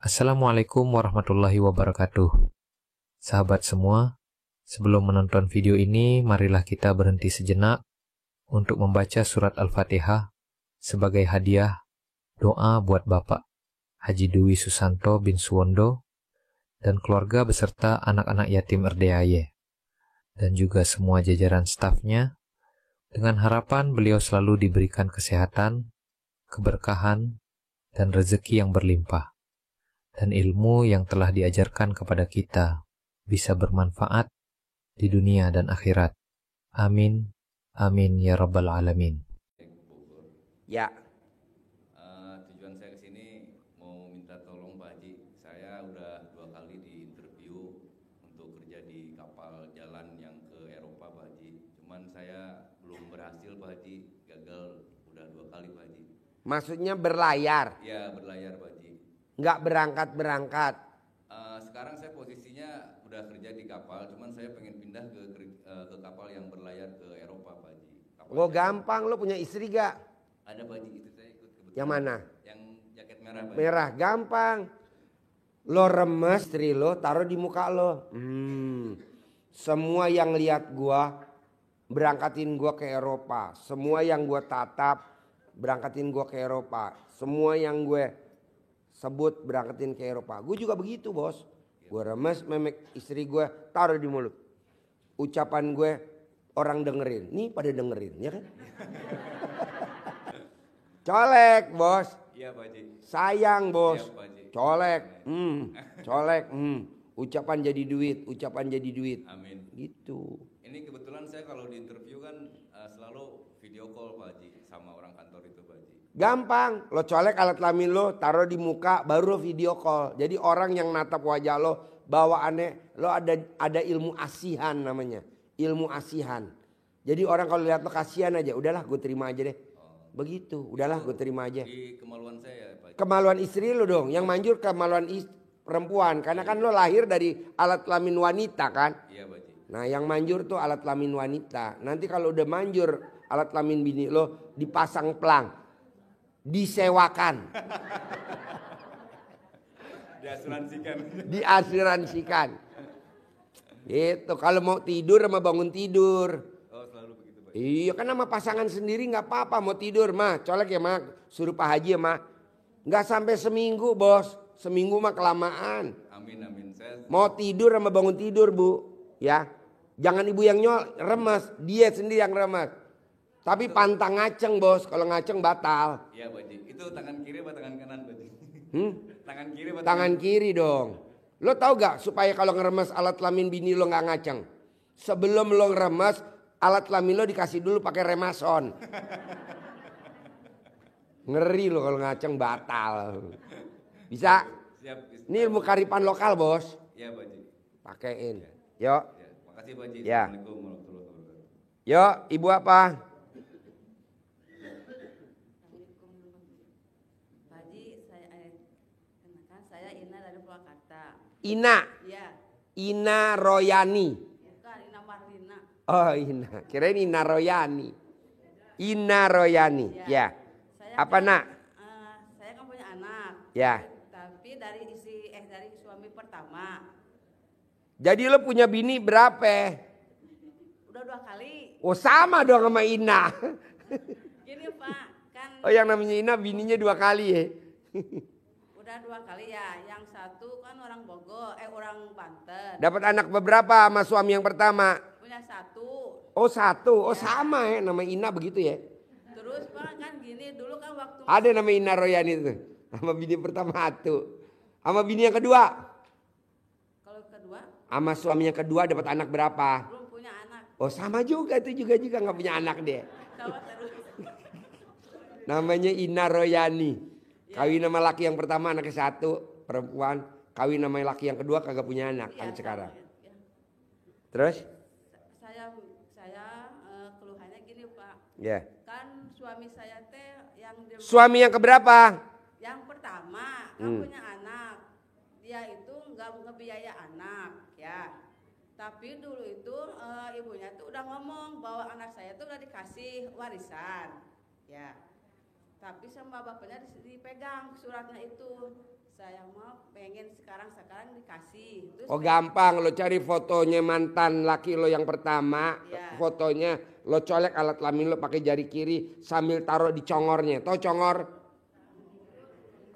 Assalamualaikum warahmatullahi wabarakatuh. Sahabat semua, sebelum menonton video ini, marilah kita berhenti sejenak untuk membaca surat Al-Fatihah sebagai hadiah doa buat Bapak Haji Dwi Susanto bin Suwondo dan keluarga beserta anak-anak yatim Erdeaye dan juga semua jajaran stafnya, dengan harapan beliau selalu diberikan kesehatan, keberkahan, dan rezeki yang berlimpah, dan ilmu yang telah diajarkan kepada kita bisa bermanfaat di dunia dan akhirat. Amin. Amin ya rabbal alamin. Ya. Tujuan saya kesini mau minta tolong Pak Haji. Saya udah 2 kali diinterview untuk kerja di kapal jalan yang ke Eropa Pak Haji. Cuman saya belum berhasil Pak Haji, gagal udah 2 kali Pak Haji. Maksudnya berlayar? Iya berlayar Pak Haji. Nggak berangkat-berangkat? Sekarang saya posisinya udah kerja di kapal, cuman saya pengen pindah ke kapal yang berlayar ke Eropa Pak Haji. Oh gampang, lo punya istri gak? Ada Pak Haji, itu saya ikut kebetulan. Yang mana? Yang jaket merah Pak Haji. Merah, gampang. Lo remes istri lo, taruh di muka lo. Semua yang lihat gua, berangkatin gua ke Eropa. Semua yang gua tatap, berangkatin gua ke Eropa. Semua yang gue sebut berangkatin ke Eropa. Gue juga begitu bos. Gue remes memek istri gue, taruh di mulut. Ucapan gue orang dengerin. Nih pada dengerin ya kan? Colek bos. Iya Pak Haji. Sayang bos. Iya, Pak Haji. Colek. Colek. Ucapan jadi duit. Ucapan jadi duit. Amin. Gitu. Ini kebetulan saya kalau di interview kan selalu video call Pak Haji sama orang kantor itu Pak Haji. Gampang. Lo colek alat kelamin lo, taruh di muka, baru lo video call. Jadi orang yang natap wajah lo, bawaannya lo ada ilmu asihan namanya. Ilmu asihan. Jadi orang kalau lihat lo kasihan aja, udahlah gue terima aja deh. Begitu, udahlah gue terima aja. Di kemaluan saya Pak Haji. Kemaluan istri lo dong, yang manjur kemaluan perempuan. Karena kan lo lahir dari alat kelamin wanita kan. Iya Pak Haji. Nah yang manjur tuh alat kelamin wanita. Nanti kalau udah manjur alat kelamin bini lo dipasang pelang. Disewakan. Diasuransikan. Diasuransikan. Itu kalau mau tidur sama bangun tidur. Oh selalu begitu Pak Haji. Iya kan sama pasangan sendiri nggak apa-apa mau tidur mah. Colek ya mah, suruh Pak Haji ya mah. Nggak sampai seminggu bos. Seminggu mah kelamaan. Amin amin. Saya Mau tidur sama bangun tidur bu. Ya. Jangan ibu yang nyol remes. Dia sendiri yang remes. Tapi pantang ngaceng bos. Kalau ngaceng batal. iya Pak Haji. Itu tangan kiri apa tangan kanan Pak Haji? Tangan kiri apa Tangan kiri dong. Lo tau gak supaya kalau ngeremes alat kelamin bini lo gak ngaceng? Sebelum lo ngeremes alat kelamin lo dikasih dulu pakai remason. Ngeri lo kalau ngaceng batal. Bisa? Siap. Ini ilmu karipan lokal bos. Iya Pak Haji. Pakein. Yuk. Ya, makasih Pak Haji. Ya. Assalamualaikum warahmatullahi wabarakatuh. Yuk ibu apa? Pak Haji, kenalkan saya Ina dari Purwakarta. Ina. Iya, Ina Royani. bukan Ina Marlina. Oh Ina. Kirain Ina Royani. Ina Royani. Ya. Saya Apa kan, nak? saya kan punya anak. Ya. Tapi dari dari suami pertama. Jadi lo punya bini berapa? Udah 2 kali. Oh sama dong sama Ina. Gini Pak, kan Oh yang namanya Ina bininya 2 kali ya. udah 2 kali ya. Yang satu kan orang Bogor, orang Banten. Dapat anak beberapa sama suami yang pertama? Punya 1. Oh 1. Oh sama ya nama Ina begitu ya. Terus Pak kan gini dulu kan waktu Ada nama Ina Royani itu. Sama bini pertama 1. Sama bini yang kedua? kalau kedua Sama suami yang kedua dapat anak berapa? belum punya anak. Oh sama juga itu juga nggak punya anak dia. Sama terus. Namanya Ina Royani. Kawin nama laki yang pertama anaknya 1 perempuan. Kawin nama laki yang kedua kagak punya anak Iya, sampai sekarang. ya. Terus? Saya keluhannya gini Pak. Ya. Kan suami saya teh yang Suami yang keberapa? yang pertama kan punya anak. Dia itu nggak ngebiaya anak ya. Tapi dulu itu ibunya tuh udah ngomong bahwa anak saya tuh udah dikasih warisan ya. Tapi sama bapaknya dipegang suratnya itu. Saya mau pengen sekarang dikasih. Terus Oh gampang, lo cari fotonya mantan laki lo yang pertama, ya. fotonya lo colek alat kelamin lo pakai jari kiri sambil taruh di congornya. Tahu congor?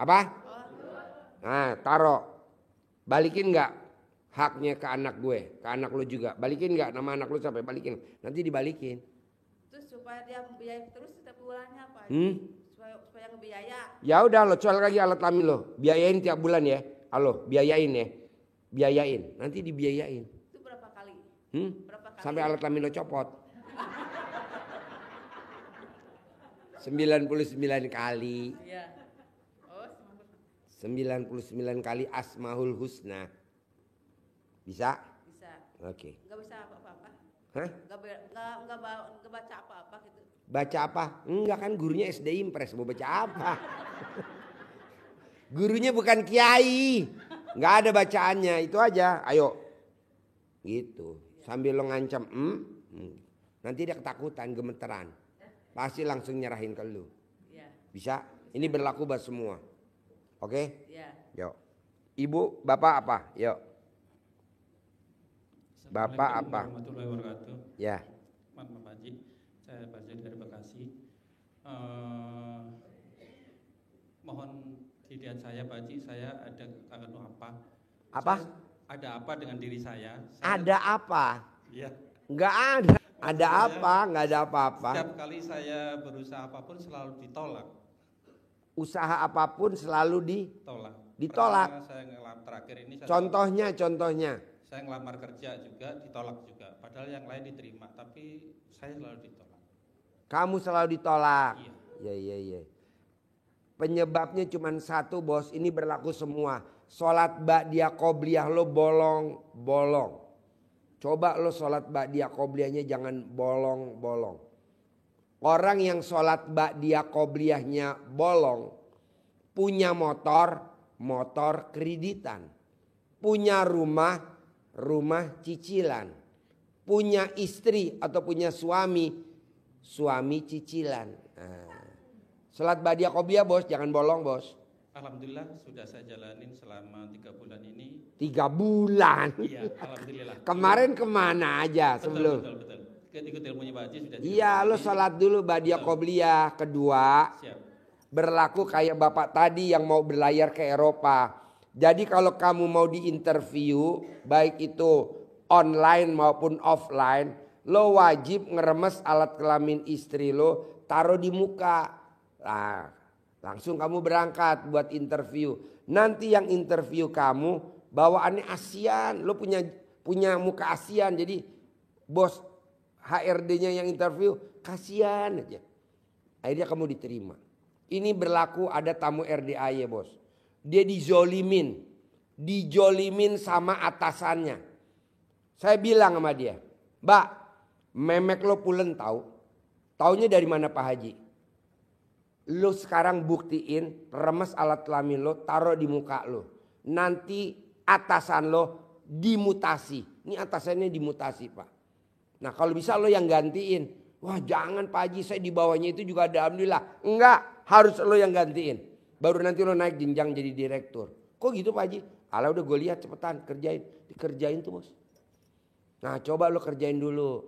Apa? Nah, taruh. Balikin nggak haknya ke anak gue, ke anak lo juga. Balikin nggak nama anak lo sampai balikin. Nanti dibalikin. Terus supaya dia biaya terus setiap bulannya Pak. Supaya ngebiaya. Ya udah lo colek lagi alat kelamin lo, biayain tiap bulan ya. Halo, biayain ya. Biayain, nanti dibiayain. Itu berapa kali? Berapa kali? Sampai alat kelamin lo copot. 99 kali. Iya. Oh, 99 kali Asmaul Husna. Bisa? bisa. Oke. Nggak bisa apa-apa. Hah? Nggak baca apa-apa gitu. Baca apa? Enggak kan gurunya SD Impres, mau baca apa? Gurunya bukan kiai. Nggak ada bacaannya, itu aja. Ayo. Gitu. Sambil lo ngancam, nanti dia ketakutan, gemeteran. Pasti langsung nyerahin ke lu. Iya. Bisa? Ini berlaku buat semua. Oke? Iya. Yuk. Ibu, bapak apa? Yuk. Bapak apa? Warahmatullahi wabarakatuh. Ya. Pak Haji, saya Pak Haji dari Bekasi. Mohon dilihat saya Pak Haji, saya ada apa? Apa? Ada apa dengan diri saya? Ada apa? Iya. Enggak ada. Ada apa? Enggak ada apa-apa. Setiap kali saya berusaha apapun selalu ditolak. Usaha apapun selalu ditolak. Pertama saya ngelamar terakhir ini. Contohnya. Saya ngelamar kerja juga ditolak juga. Padahal yang lain diterima, tapi saya selalu ditolak. Kamu selalu ditolak. Iya. Iya. Penyebabnya cuma satu bos. Ini berlaku semua. Sholat ba'diyah qobliyah lo bolong. Coba lo sholat ba'diyah qobliyahnya jangan bolong. Orang yang sholat ba'diyah qobliyahnya bolong. Punya motor kreditan. Punya rumah cicilan. Punya istri atau punya suami cicilan. Nah, sholat ba'diyah qobliyah bos, jangan bolong bos. Alhamdulillah sudah saya jalanin selama 3 bulan ini. 3 bulan? Iya, alhamdulillah. Kemarin kemana aja sebelum? Betul. Ikut ilmunya Pak Haji sudah. Iya, lo sholat dulu ba'diyah qobliyah. Kedua, Siap. berlaku kayak bapak tadi yang mau berlayar ke Eropa. Jadi kalau kamu mau diinterview, baik itu online maupun offline, lo wajib ngeremes alat kelamin istri lo, taruh di muka. Nah, langsung kamu berangkat buat interview. Nanti yang interview kamu bawaannya ASEAN, lo punya muka ASEAN. Jadi bos HRD-nya yang interview kasihan aja. Akhirnya kamu diterima. Ini berlaku ada tamu RDAY bos. Dia dijolimin sama atasannya. Saya bilang sama dia, Mbak, memek lo pulen tahu. Taunya dari mana Pak Haji? Lo sekarang buktiin remes alat kelamin lo, taruh di muka lo. Nanti atasan lo dimutasi. Ini atasannya dimutasi Pak. Nah kalau bisa lo yang gantiin. Wah jangan Pak Haji, saya di bawahnya itu juga ada alhamdulillah. Enggak, harus lo yang gantiin. Baru nanti lo naik jenjang jadi direktur. Kok gitu Pak Haji? Alah udah gue lihat cepetan kerjain. Dikerjain tuh bos. Nah coba lo kerjain dulu.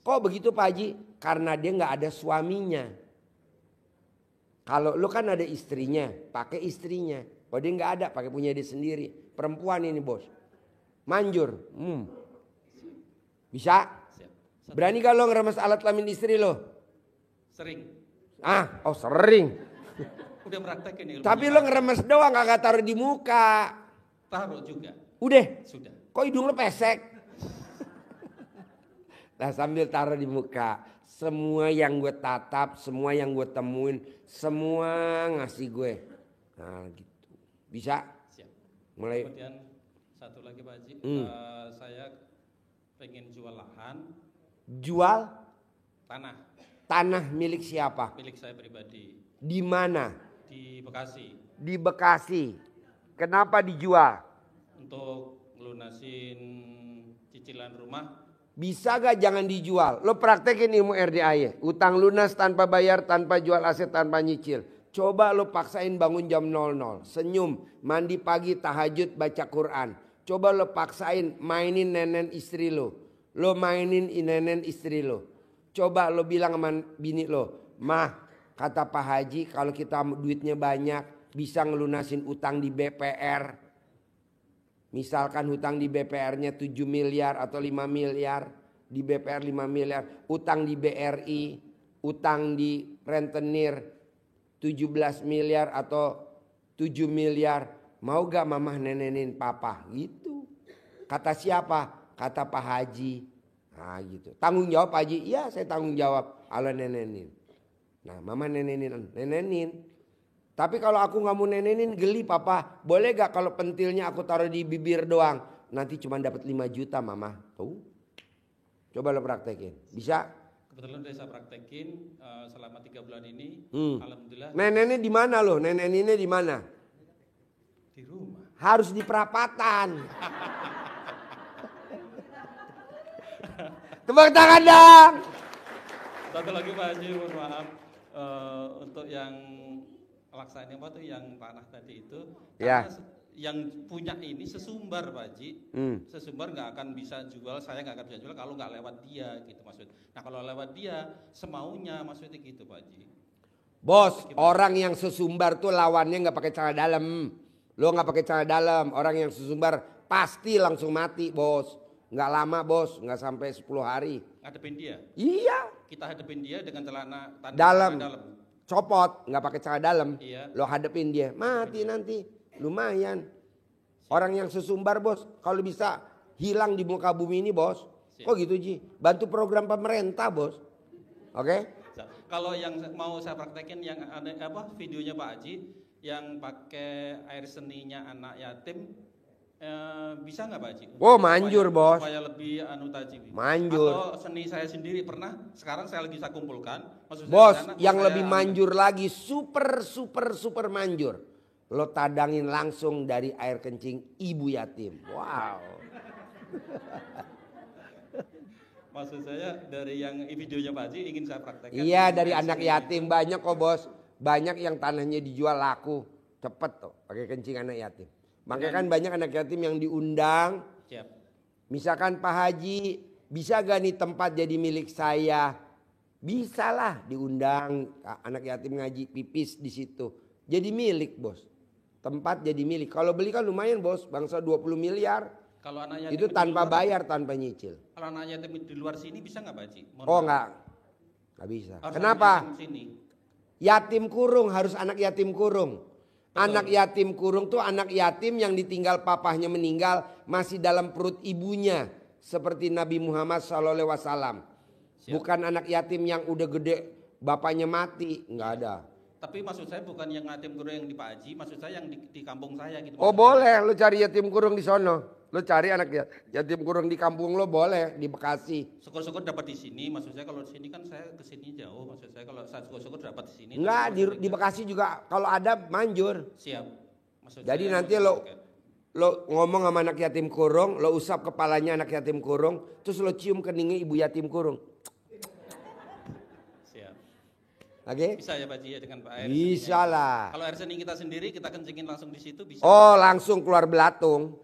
Kok begitu Pak Haji? Karena dia gak ada suaminya. Kalau lo kan ada istrinya, pakai istrinya. Kalau dia gak ada, pakai punya dia sendiri. Perempuan ini bos. Manjur. Bisa? Berani gak lo ngeremes alat kelamin istri lo? Sering. Sering. Udah praktekin ilmu. Tapi lo ngeremes doang kagak taruh di muka. Taruh juga. Udah. Sudah. Kok hidung lo pesek? Nah sambil taruh di muka. Semua yang gue tatap, semua yang gue temuin, semua ngasih gue. Nah gitu. Bisa? Siap. Mulai. Kemudian satu lagi Pak Haji. Saya pengen jual lahan. Jual? Tanah. Tanah milik siapa? Milik saya pribadi. Di mana? Di Bekasi. Di Bekasi. Kenapa dijual? Untuk melunasin cicilan rumah Bisa gak jangan dijual? Lo praktekin ilmu RDAY. Utang lunas tanpa bayar, tanpa jual aset, tanpa nyicil. Coba lo paksain bangun jam 00. Senyum, mandi pagi, tahajud, baca Quran. Coba lo paksain mainin nenen istri lo. Lo mainin nenen istri lo. Coba lo bilang sama bini lo. Mah, kata Pak Haji kalau kita duitnya banyak bisa ngelunasin utang di BPR. Misalkan hutang di BPR-nya 7 miliar atau 5 miliar. Di BPR 5 miliar. Utang di BRI. Utang di rentenir 17 miliar atau 7 miliar. Mau gak mamah nenenin papa? Gitu. Kata siapa? Kata Pak Haji. Nah gitu. Tanggung jawab Pak Haji? Iya saya tanggung jawab. Allah nenenin. Nah mama nenenin. Tapi kalau aku gak mau nenenin geli papa. Boleh gak kalau pentilnya aku taruh di bibir doang. Nanti cuma dapat 5 juta mama. Tuh. Coba lo praktekin. Bisa? Kebetulan udah saya praktekin selama 3 bulan ini. Alhamdulillah. Nenennya di mana lo? Neneninnya di mana? Di rumah. Harus di perapatan. Tepuk tangan dong. Satu lagi Pak Haji, mohon maaf. Untuk yang laksanain apa tuh yang tanah tadi itu, Ya. karena yang punya ini sesumbar Pak Haji, sesumbar nggak akan bisa jual, saya nggak akan bisa jual kalau nggak lewat dia gitu maksud. Nah kalau lewat dia semaunya maksudnya gitu Pak Haji. Bos, orang yang sesumbar tuh lawannya nggak pakai celana dalam. Lo nggak pakai celana dalam, orang yang sesumbar pasti langsung mati bos. Nggak lama bos, nggak sampai 10 hari. Hadepin dia. Iya. Kita hadepin dia dengan celana Dalam. dalam. Copot, nggak pakai celana dalam. Iya. Lo hadepin dia, mati nanti. Lumayan. Orang yang sesumbar bos, kalau bisa hilang di muka bumi ini bos. Kok gitu Ji? Bantu program pemerintah bos. Oke? Kalau yang mau saya praktekin yang ada apa videonya Pak Haji yang pakai air seninya anak yatim, bisa nggak Pak Haji? Oh manjur bos. Supaya lebih anu tadi. Manjur. Atau seni saya sendiri pernah. Sekarang saya lagi saya kumpulkan. Maksud Bos, saya, yang saya lebih manjur lagi, super manjur. Lo tadangin langsung dari air kencing ibu yatim. Wow. Maksud saya dari yang videonya Pak Haji ingin saya praktekkan. Iya dari anak yatim banyak kok bos. Banyak yang tanahnya dijual laku. Cepet tuh pakai kencing anak yatim. Makanya kan banyak anak yatim yang diundang. Siap. Misalkan Pak Haji, bisa gak nih tempat jadi milik saya? Bisa lah diundang anak yatim ngaji pipis di situ. Jadi milik bos. Tempat jadi milik. Kalau beli kan lumayan bos, bangsa 20 miliar. Kalau anak yatim Itu tanpa bayar, tanpa nyicil. Kalau anak yatim di luar sini bisa nggak Pak Haji? Oh nggak bisa. Harus Kenapa? anak yatim sini. Yatim kurung harus anak yatim kurung. Anak yatim kurung tuh anak yatim yang ditinggal papahnya meninggal masih dalam perut ibunya. Seperti Nabi Muhammad SAW. Bukan anak yatim yang udah gede bapaknya mati. Nggak ada. Tapi maksud saya bukan yang yatim kurung yang di Pak Haji, maksud saya yang di kampung saya gitu. Oh boleh lo cari yatim kurung di sono. Lo cari anak yatim kurung di kampung lo boleh di Bekasi. Syukur-syukur dapat di sini, maksud saya kalau di sini kan saya ke sini jauh, maksud saya kalau saya syukur-syukur dapat di sini. Enggak di Bekasi juga kalau ada manjur. Siap. Maksud Jadi saya, nanti lo ngomong sama anak yatim kurung, lo usap kepalanya anak yatim kurung, terus lo cium keningnya ibu yatim kurung. Siap. Oke? Bisa ya Pak Haji ya dengan Pak air. Bisa lah. Kalau air seni kita sendiri kita kencingin langsung di situ bisa. Oh langsung keluar belatung.